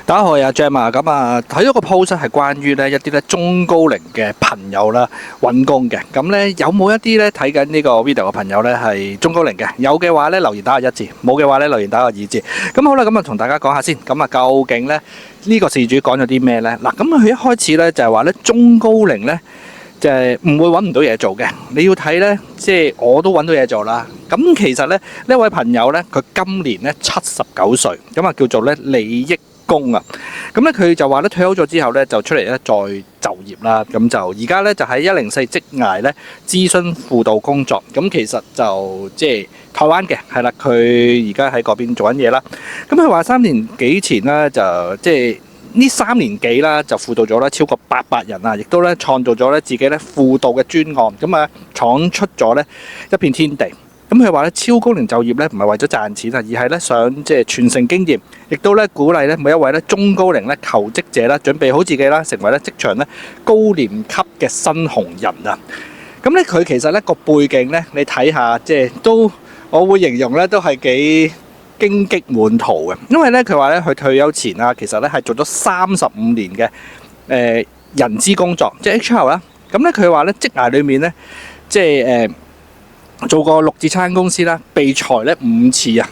大家好，我係阿 Jam 啊，咁睇咗個 post 係關於咧一啲咧中高齡嘅朋友啦揾工嘅，咁咧有冇一啲咧睇緊呢個 video 嘅朋友咧係中高齡嘅？有嘅話咧留言打個1字，冇嘅話咧留言打個2字。咁好啦，咁同大家講下先，咁究竟咧呢個事主講咗啲咩咧？嗱，咁佢一開始咧就係話咧中高齡咧就係唔會揾唔到嘢做嘅，你要睇咧即係我都揾到嘢做啦。咁其實咧呢位朋友咧佢今年咧79歲，咁叫做咧利益工啊，咁咧佢就話咧退休咗之後咧就出嚟咧再就業啦，咁就而家咧就喺104職涯咧諮詢輔導工作，咁其實就即係台灣嘅係啦，佢而家喺嗰邊做緊嘢啦。咁佢話3年幾前啦，就即係呢3年幾啦，就輔導咗咧超過800人啊，亦都咧創造咗咧自己咧輔導嘅專案，咁闖出咗咧一片天地。咁佢話咧超高齡就業咧唔係為咗賺錢啊，而係咧想即係傳承經驗，亦都咧鼓勵咧每一位咧中高齡咧求職者啦，準備好自己啦，成為咧職場咧高年級嘅新紅人啊！咁咧佢其實咧個背景咧，你睇下即係都我會形容咧都係幾荊棘滿途嘅，因為咧佢話咧佢退休前啊，其實咧係做咗35年嘅人資工作，即係 HR 啦。咁咧佢話咧職涯裏面咧即係做過6至7間公司啦，被裁咧5次啊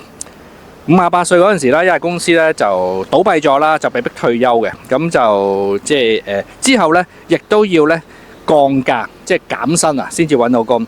！58歲嗰陣時啦，因為公司咧就倒閉咗啦，就被逼退休嘅。咁就即係之後咧，亦都要咧降價，即係減薪啊，先至揾到工。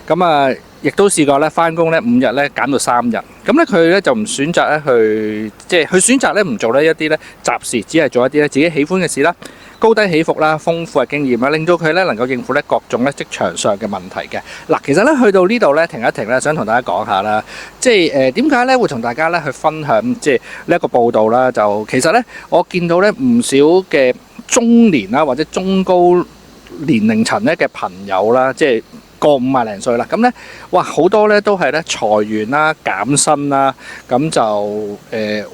咁亦都試過咧翻工咧5日咧減到3日。咁咧佢咧就唔選擇咧去，即係佢選擇咧唔做呢一啲咧雜事，只係做一啲咧自己喜歡嘅事啦。高低起伏啦，豐富嘅經驗啦，令到佢咧能夠應付咧各種咧職場上嘅問題嘅。嗱，其實咧去到呢度咧停一停咧，想同大家講下啦，即係點解咧會同大家咧去分享即係呢一個報道啦？就其實咧我見到咧唔少嘅中年啦或者中高年齡層咧嘅朋友啦，即係過50零歲啦，咁咧，哇好多咧都係咧裁員啦、減薪啦，咁就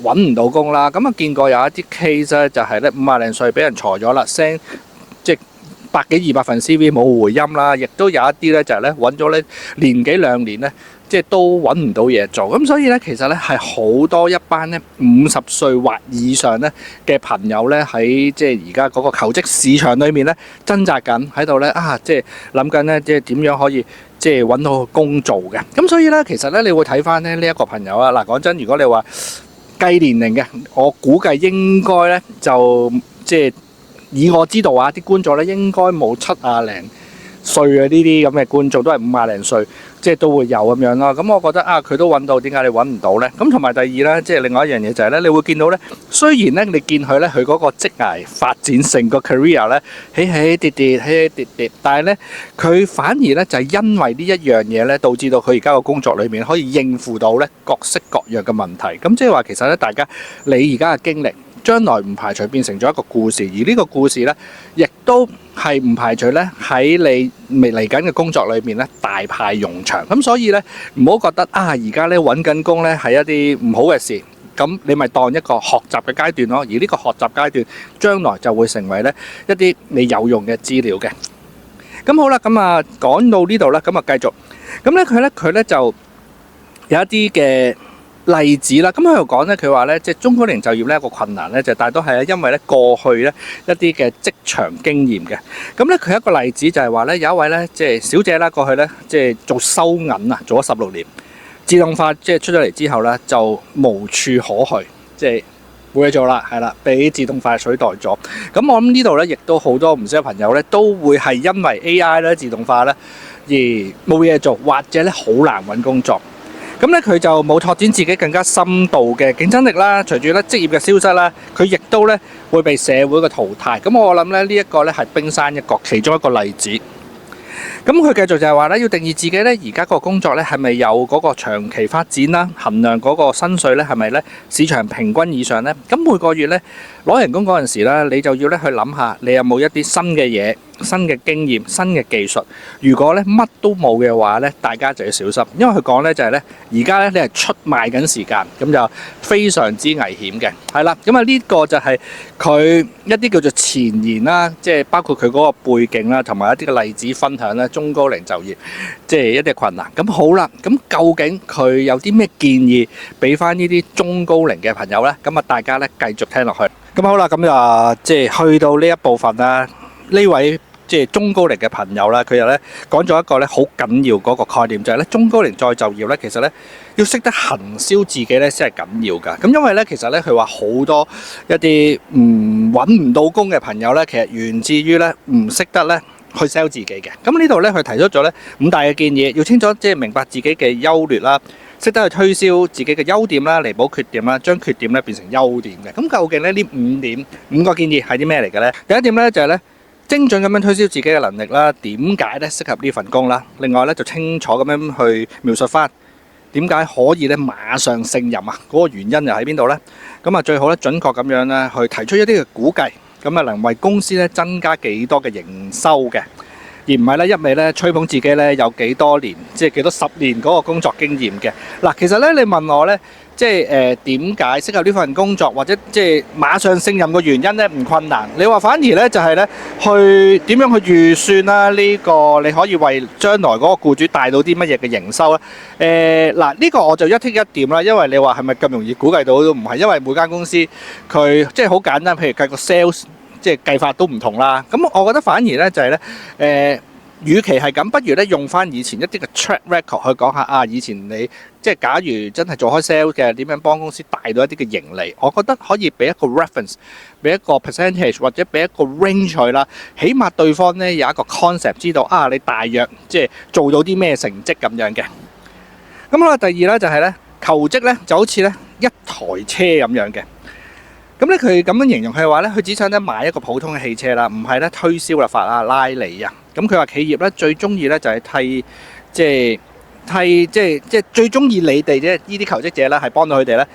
揾唔到工啦。咁見過有一啲 case 咧，就係咧50零歲俾人裁咗啦，send 即係100幾200份 CV 冇回音啦，亦都有一啲咧就係咧揾咗咧年幾2年咧，即係都揾唔到嘢做。咁所以咧其實咧係好多一班咧50歲或以上咧嘅朋友咧喺即係而家嗰個求職市場裏面咧掙扎緊喺度咧即係諗緊咧即係點樣可以即係揾到個工做嘅。咁所以咧其實咧你會睇翻咧呢一個朋友啊，嗱講真，如果你話計年齡嘅，我估計應該咧就即係以我知道啊，啲觀眾咧應該冇70零歲嘅呢啲咁嘅觀眾，都係50零歲，即係都會有咁樣咯。咁我覺得佢都揾到，點解你揾唔到呢？咁同埋第二咧，即係另外一樣嘢就係咧，你會見到咧，雖然咧你見佢咧佢嗰個職涯發展成個 career 咧起起跌跌，起起跌跌，但係咧佢反而咧就係因為呢一樣嘢咧，導致到佢而家個工作裏面可以應付到咧各式各樣嘅問題。咁即係話其實咧，大家你而家嘅經歷，將來唔排除變成咗一個故事，而呢個故事咧，亦都係唔排除咧喺你未嚟緊嘅工作裏面咧大派用場。咁所以咧唔好覺得而家咧揾緊工咧係一啲唔好嘅事，咁你咪當一個學習嘅階段咯。而呢個學習階段將來就會成為咧一啲你有用嘅資料嘅。咁好啦，咁講到呢度啦，咁繼續。咁咧佢咧就有一啲嘅例子啦，咁佢又講咧，佢話咧，即係中高齡就業咧一個困難咧，就大多係因為咧過去咧一啲嘅職場經驗嘅。咁咧佢一個例子就係話咧，有一位咧即係小姐啦，過去咧即係做收銀啊，做咗16年，自動化即係出咗嚟之後咧就無處可去，即係冇嘢做啦，係啦，俾自動化取代咗。咁我諗呢度咧，亦都好多唔少朋友咧都會係因為 AI 咧自動化咧而冇嘢做，或者咧好難揾工作。咁咧佢就冇拓展自己更加深度嘅競爭力啦。隨住咧職業嘅消失啦，佢亦都咧會被社會嘅淘汰。咁我諗咧呢一個咧係冰山一角，其中一個例子。咁佢繼續就係話咧，要定義自己咧而家個工作咧係咪有嗰個長期發展啦，衡量嗰個薪水咧係咪咧市場平均以上咧。咁每個月咧攞人工嗰陣時咧，你就要咧去諗下，你有冇一啲新嘅嘢、新嘅經驗、新嘅技術。如果咧乜都冇嘅話咧，大家就要小心，因為佢講咧就係咧，而家咧你係出賣緊時間，咁就非常之危險嘅。係啦，咁呢個就係佢一啲叫做前言啦，即係包括佢嗰個背景啦，同埋一啲嘅例子分享啦，中高齡就業即係一啲困難。咁好啦，咁究竟佢有啲咩建議俾翻呢啲中高齡嘅朋友咧？咁大家咧繼續聽落去。咁好啦，咁即係去到呢一部分啦，呢位即係中高齡嘅朋友啦，佢又咧講咗一個咧好緊要嗰個概念，就係咧中高齡再就業咧，其實咧要識得行銷自己咧先係緊要㗎。咁因為咧其實咧佢話好多一啲揾唔到工嘅朋友咧，其實源自於咧唔識得咧去 sell 自己嘅。咁呢度咧佢提出咗咧5大嘅建議，要清楚即係明白自己嘅優劣啦。識得去推銷自己嘅優點啦，彌補缺點啦，將缺點咧變成優點嘅。咁究竟咧呢5個建議係啲咩嚟嘅咧？第一點咧就係咧精準咁樣推銷自己嘅能力啦，點解咧適合呢份工啦？另外咧就清楚咁樣去描述翻點解可以咧馬上勝任啊？嗰個原因又喺邊度咧？咁啊最好咧準確咁樣咧去提出一啲嘅估計，咁啊能為公司咧增加幾多嘅營收嘅。而唔係咧一味咧吹捧自己咧有幾多年，即係幾多10年嗰個工作經驗嘅。嗱，其實咧你問我咧，即係點解適合呢份工作，或者即係馬上勝任嘅原因咧唔困難。你話反而咧就係咧去點樣去預算啦？呢個你可以為將來嗰個僱主帶到啲乜嘢嘅營收咧？嗱呢個我就一剔一點啦，因為你話係咪咁容易估計到都唔係，因為每間公司佢即係好簡單，譬如計個 sales。即係計法都唔同啦，咁我覺得反而咧就係咧，與其係咁，不如咧用翻以前一啲嘅 track record 去講下啊，以前你即係假如真係做開 sales 嘅，點樣幫公司帶到一啲嘅盈利，我覺得可以俾一個 reference， 俾一個 percentage 或者俾一個 range 啦，起碼對方咧有一個 concept 知道啊，你大約即係做到啲咩成績咁樣嘅。咁好啦，第二咧就係咧求職咧就好似咧一台車咁樣嘅。咁咧佢咁樣形容係話咧，佢只想咧買一個普通嘅汽車啦，唔係咧推銷立法啊拉你啊。咁佢話企業咧最中意咧就係即係最中意你哋啫，呢啲求職者咧係幫到佢哋咧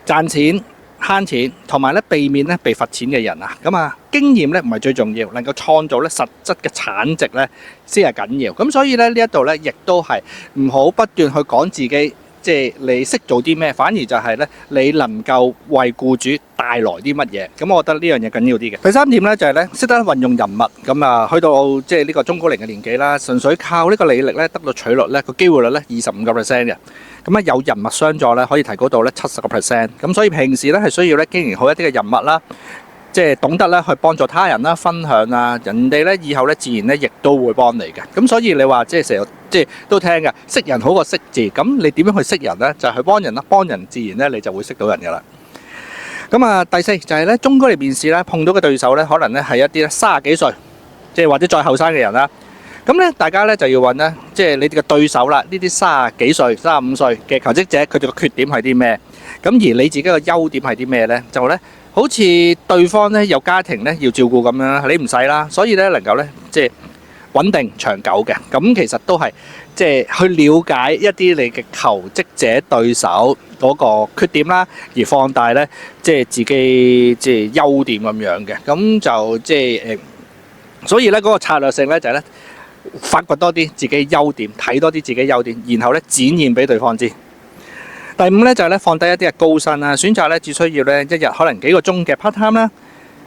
賺錢慳錢，同埋咧避免咧被罰錢嘅人啊。咁啊經驗咧唔係最重要，能夠創造咧實質嘅產值咧先係緊要。咁所以咧呢一度咧亦都係唔好不斷去講自己。即係你識做啲咩，反而就係咧你能夠為僱主帶來啲乜嘢。咁我覺得呢樣嘢緊要啲嘅。第三點咧就係咧識得運用人物。咁啊去到即係呢個中高齡嘅年紀啦，純粹靠呢個履歷咧得到取錄咧個機會率咧25%嘅。咁啊有人物相助咧可以提高到咧70%。咁所以平時咧係需要咧經營好一啲嘅人物啦。即係懂得咧去幫助他人啦、分享啊，人哋咧以後咧自然咧亦都會幫你嘅。咁所以你話即係成日即係都聽嘅，識人好過識字。咁你點樣去識人咧？就係去幫人啦，幫人自然咧你就會識到人噶啦。咁啊，第四就係咧中高齡面試咧碰到嘅對手咧，可能咧係一啲咧30幾歲，即係或者再後生嘅人啦。咁咧大家咧就要揾咧，即係你哋嘅對手啦，呢啲30幾歲、35歲嘅求職者，佢哋嘅缺點係啲咩？咁而你自己嘅優點係啲咩咧？就咧。好似對方咧有家庭咧要照顧咁樣，你唔使啦，所以咧能夠咧即係穩定長久嘅。咁其實都係即係去了解一啲你嘅求職者對手嗰個缺點啦，而放大咧即係自己即係優點咁樣嘅。咁就即係所以咧嗰個策略性咧就係咧發掘多啲自己優點，睇多啲自己優點，然後咧展現俾對方知。第5咧就係咧放低一啲嘅高薪啦，選擇咧只需要咧一日可能幾個鐘嘅 part time 啦。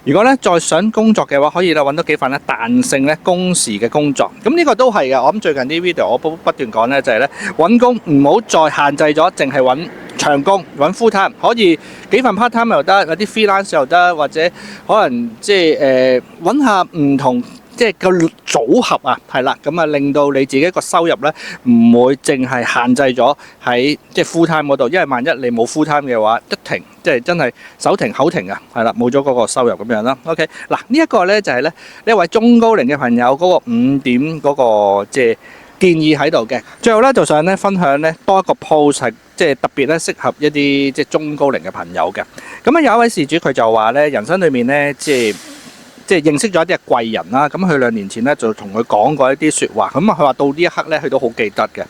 如果咧再想工作嘅話，可以咧揾到幾份咧彈性咧工時嘅工作。咁呢個都係嘅。我諗最近啲 video 我不斷講咧就係咧揾工唔好再限制咗，淨係揾長工揾 full time，可以幾份 part time 又得，有啲 freelance 又得，或者可能即係揾下唔同。即係個組合啊，係啦，咁啊令到你自己個收入咧唔會淨係限制咗喺即係 full time 嗰度，因為萬一你冇 full time 嘅話，一停即係真係手停口停啊，係啦，冇咗嗰個收入咁樣啦。OK，嗱呢一個咧就係咧呢一位中高齡嘅朋友嗰個5點嗰個即係建議喺度嘅。最後咧就想咧分享咧多一個 post 係即係特別咧適合一啲即係中高齡嘅朋友嘅。咁啊有一位事主佢就話咧人生裏面咧即係認識咗一啲貴人啦，咁佢2年前咧就同佢講過一啲説話，咁啊佢話到呢一刻咧佢都好記得嘅。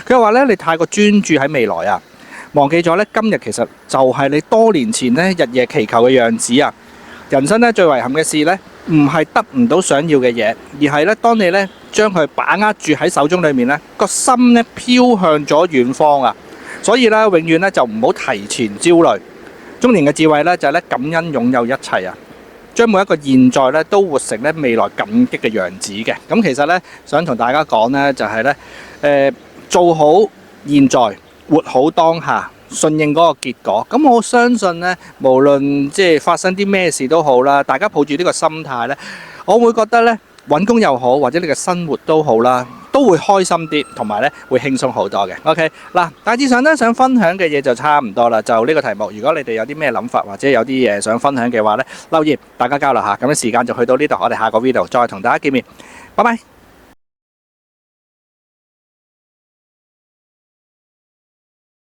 佢話咧你太過專注喺未來啊，忘記咗咧今日其實就係你多年前咧日夜祈求嘅樣子啊。人生咧最遺憾嘅事咧唔係得唔到想要嘅嘢，而係咧當你咧將佢把握住喺手中裏面咧個心咧飄向咗遠方啊。所以咧永遠咧就唔好提前焦慮。中年嘅智慧咧就係咧感恩擁有一切啊。將每一個現在咧都活成咧未來感激嘅樣子嘅。咁其實咧想同大家講咧就係咧做好現在，活好當下，順應嗰個結果。咁我相信呢，無論即係發生啲咩事都好啦，大家抱住呢個心態呢，我會覺得呢，揾工又好，或者你嘅生活都好啦，都會開心啲，同埋呢會輕鬆好多嘅。OK， 嗱，大致上呢，想分享嘅嘢就差唔多啦。就呢個題目，如果你哋有啲咩諗法，或者有啲嘢想分享嘅話呢，留言大家交流下。咁樣時間就去到呢度，我哋下個 video 再同大家見面，拜拜。